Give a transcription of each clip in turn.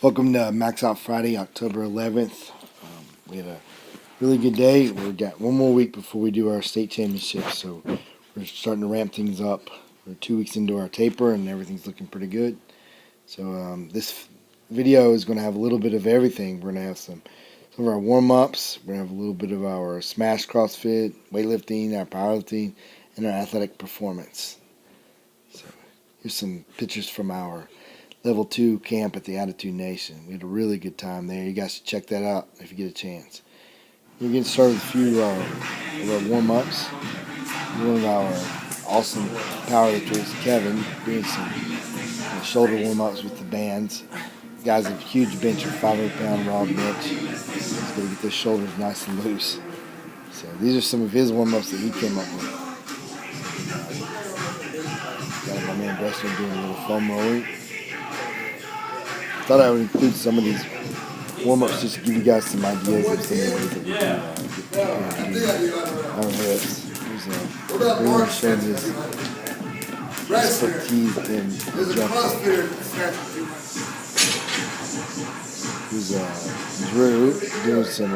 Welcome to Max Out Friday, October 11th. We had a really good day. We've got one more week before we do our state championship, so we're starting to ramp things up. We're 2 weeks into our taper, and everything's looking pretty good. So this video is going to have a little bit of everything. We're going to have some of our warm-ups. We're going to have a little bit of our smash CrossFit, weightlifting, our powerlifting, and our athletic performance. So here's some pictures from our Level 2 camp at the Attitude Nation. We had a really good time there. You guys should check that out if you get a chance. We're getting started with a few of our warm-ups. One of our awesome powerlifters, Kevin, doing some shoulder warm-ups with the bands. The guy's a huge bencher, 500-pound raw bench. He's going to get those shoulders nice and loose. So these are some of his warm-ups that he came up with. Got my man Dustin doing a little foam rolling. Thought I would include some of these warm-ups just to give you guys some ideas of some of the ways that we can get our hips. Here's Green showing his expertise in jumping. Here's Drew doing some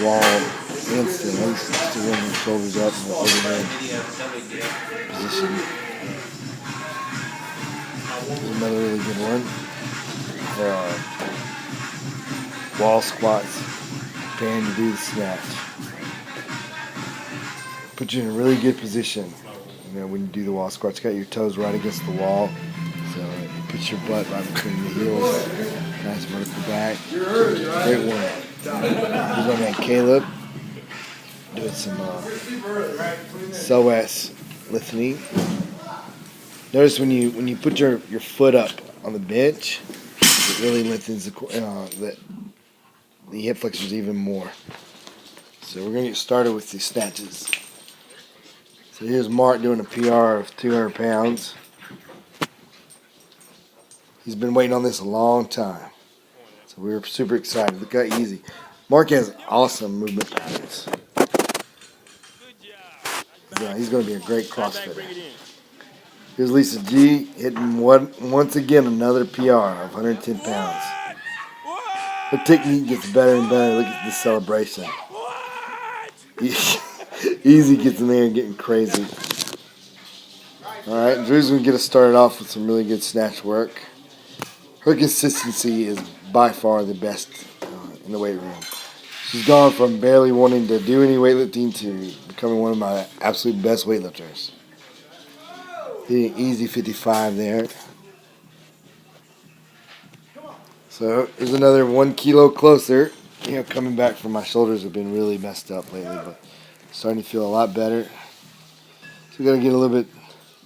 wall handstands, just to run his shoulders up in the overhead position. Another really good one. Wall squats, preparing to do the snatch. Put you in a really good position. When you do the wall squats, you got your toes right against the wall, so it puts your butt right between the heels. Nice vertical back. Great one. Here's our man Caleb doing some psoas lifting. Notice when you put your foot up on the bench, it really lengthens the hip flexors even more. So we're going to get started with the snatches. So here's Mark doing a PR of 200 pounds. He's been waiting on this a long time. So we're super excited. Look how easy. Mark has awesome movement patterns. Yeah, he's going to be a great CrossFitter. Here's Lisa G hitting once again another PR of 110 pounds. Her technique gets better and better. Look at this celebration. Easy gets in there and getting crazy. Alright, Drew's going to get us started off with some really good snatch work. Her consistency is by far the best in the weight room. She's gone from barely wanting to do any weightlifting to becoming one of my absolute best weightlifters. Hitting easy 55 there. So here's another 1 kilo closer. Coming back from my shoulders have been really messed up lately, but starting to feel a lot better. So we got to get a little bit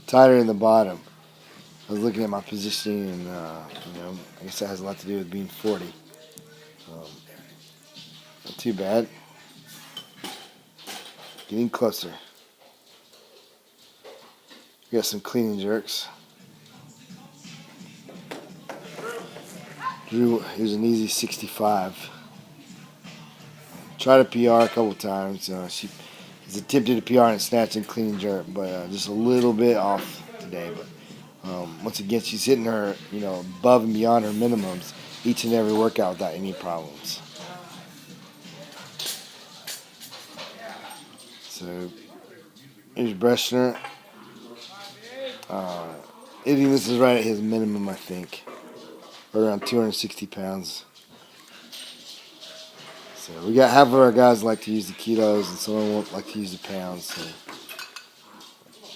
tighter in the bottom. I was looking at my positioning, and I guess that has a lot to do with being 40. Not too bad. Getting closer. We got some clean and jerks. Drew, here's an easy 65. Tried a PR a couple times. She has attempted a PR in snatch and clean and jerk, but just a little bit off today. But once again, she's hitting her, above and beyond her minimums each and every workout without any problems. So here's Breshner. Hitting this is right at his minimum, I think. Right around 260 pounds. So we got half of our guys like to use the kilos and some of them won't like to use the pounds. So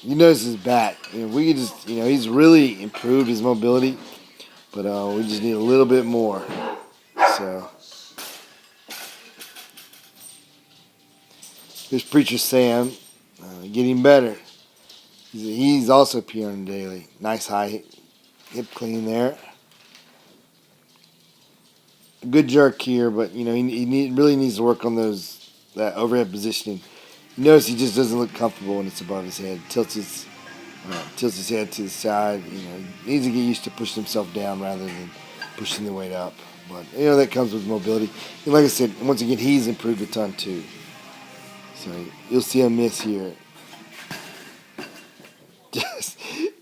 you notice his back. We could just, he's really improved his mobility, but we just need a little bit more. So here's Preacher Sam, getting better. He's also PRing daily. Nice high hip clean there. A good jerk here, but he really needs to work on that overhead positioning. You notice he just doesn't look comfortable when it's above his head. Tilts his head to the side. He needs to get used to pushing himself down rather than pushing the weight up. But that comes with mobility. And like I said, once again, he's improved a ton too. So you'll see a miss here. Just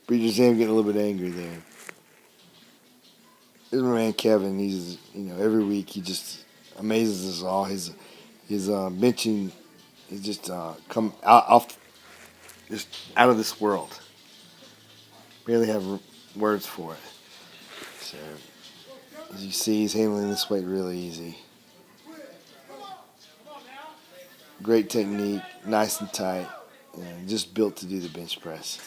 Preacher Sam getting a little bit angry there. Here's my man Kevin. He's every week he just amazes us all. His benching is just come out off just out of this world. Barely have words for it. So as you see, he's handling this weight really easy. Great technique, nice and tight, and just built to do the bench press.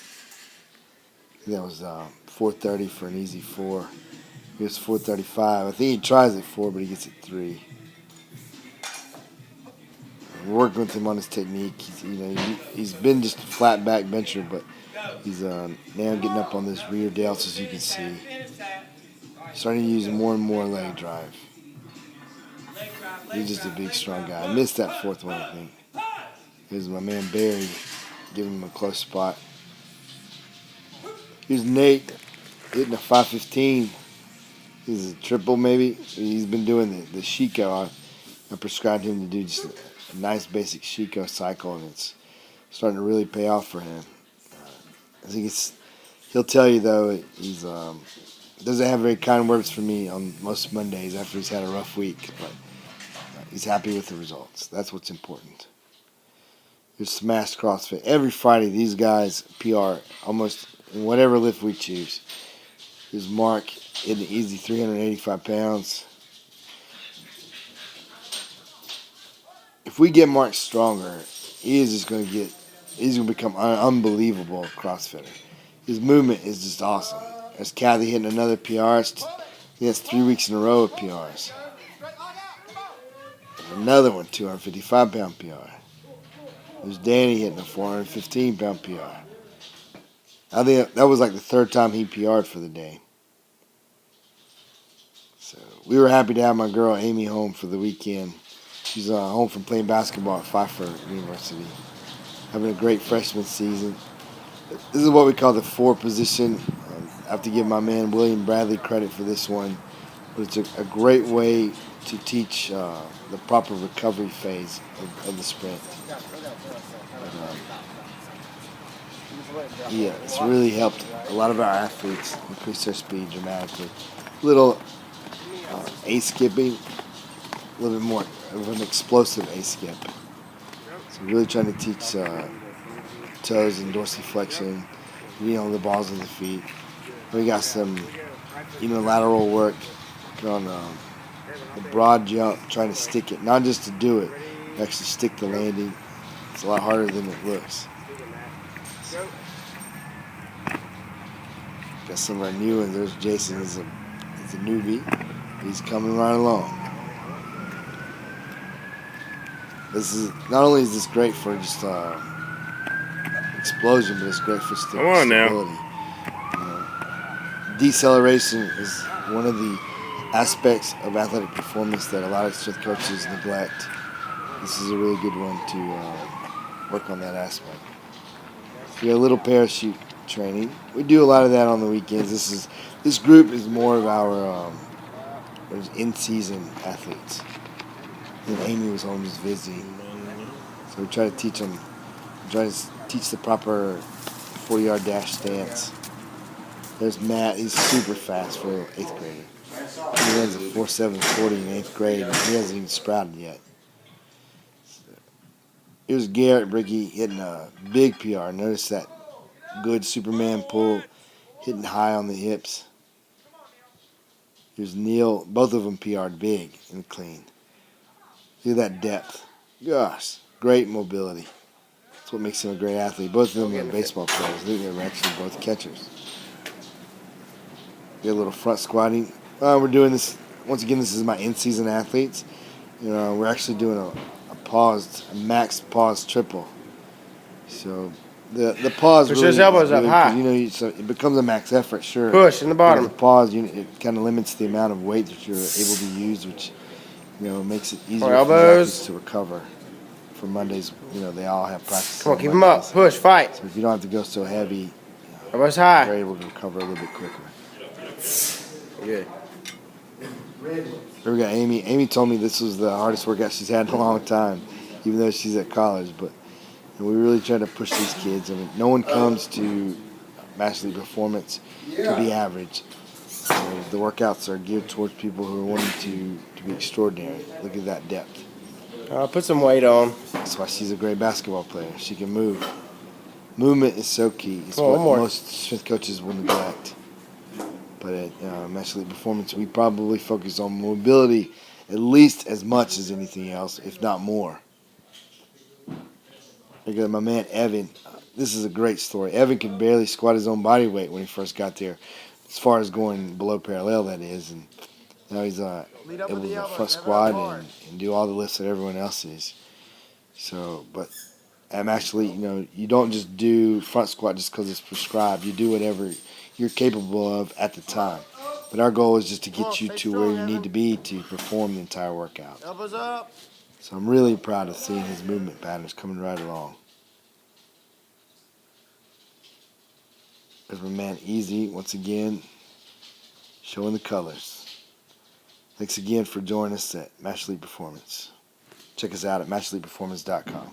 That was 430 for an easy 4. He was 435. I think he tries at 4, but he gets at 3. We're working with him on his technique. He's been just a flat back bencher, but he's now getting up on this rear delts, as you can see. Starting to use more and more leg drive. He's just a big, strong guy. I missed that 4th one, I think. Here's my man Barry giving him a close spot. Here's Nate hitting a 515. He's a triple maybe. He's been doing the Chico. I prescribed him to do just a nice basic Chico cycle, and it's starting to really pay off for him. I think he'll tell you though he's doesn't have very kind words for me on most Mondays after he's had a rough week, but he's happy with the results. That's what's important. There's Smash CrossFit. Every Friday, these guys PR almost in whatever lift we choose. There's Mark in the easy 385 pounds. If we get Mark stronger, he's going to become an unbelievable CrossFitter. His movement is just awesome. There's Kathy hitting another PR. He has 3 weeks in a row of PRs. Another one, 255 pound PR. There's Danny hitting a 415 pound PR. I think that was like the 3rd time he PR'd for the day. So we were happy to have my girl Amy home for the weekend. She's home from playing basketball at Pfeiffer University. Having a great freshman season. This is what we call the 4 position. I have to give my man William Bradley credit for this one. But it's a great way to teach the proper recovery phase of the sprint. Yeah, it's really helped a lot of our athletes increase their speed dramatically. Little A-skipping, a little bit more of an explosive A-skip. So really trying to teach toes and dorsiflexion, the balls of the feet. We got some unilateral work on the broad jump, trying to stick it, not just to do it, actually stick the landing. It's a lot harder than it looks. Got some of our new ones. There's Jason. He's a newbie. He's coming right along. This is not only is this great for just explosion, but it's great for stability. Now. Deceleration is one of the aspects of athletic performance that a lot of strength coaches neglect. This is a really good one to work on that aspect. We have a little parachute training. We do a lot of that on the weekends. This group is more of our in-season athletes. And Amy was home just visiting, so we try to teach them. Try to teach the proper 40-yard dash stance. There's Matt. He's super fast for an 8th grader. He runs a 4.740 in 8th grade, and he hasn't even sprouted yet. Here's Garrett Bricky hitting a big PR. Notice that good Superman pull, hitting high on the hips. Here's Neil. Both of them PR'd big and clean. Look at that depth. Gosh, great mobility. That's what makes him a great athlete. Both of them are baseball players. I think they were actually both catchers. Get a little front squatting. We're doing this, once again, this is my in-season athletes. We're actually doing a max pause triple. So the pause push really those elbows is up high. So it becomes a max effort, sure. Push in the bottom. But the pause, it kind of limits the amount of weight that you're able to use, which makes it easier for athletes to recover. For Mondays, they all have practice. Come on, keep them up. Push, fight. So if you don't have to go so heavy, elbows high. you're able to recover a little bit quicker. Good. Here we got Amy. Amy told me this was the hardest workout she's had in a long time, even though she's at college. But we really try to push these kids. I mean, no one comes to Master League Performance to be average. So the workouts are geared towards people who are wanting to be extraordinary. Look at that depth. Put some weight on. That's why she's a great basketball player. She can move. Movement is so key. It's Come on, what one more. most strength coaches will neglect. But at Match Elite Performance, we probably focus on mobility at least as much as anything else, if not more. Look at my man Evan. This is a great story. Evan could barely squat his own body weight when he first got there, as far as going below parallel, that is. And now he's able to front squat and do all the lifts that everyone else is. So, but I'm actually, you don't just do front squat just because it's prescribed. You do whatever you're capable of at the time. But our goal is just to get you to where you need to be to perform the entire workout. Elbows up. So I'm really proud of seeing his movement patterns coming right along. There's my man Easy, once again, showing the colors. Thanks again for joining us at Match Elite Performance. Check us out at matcheliteperformance.com.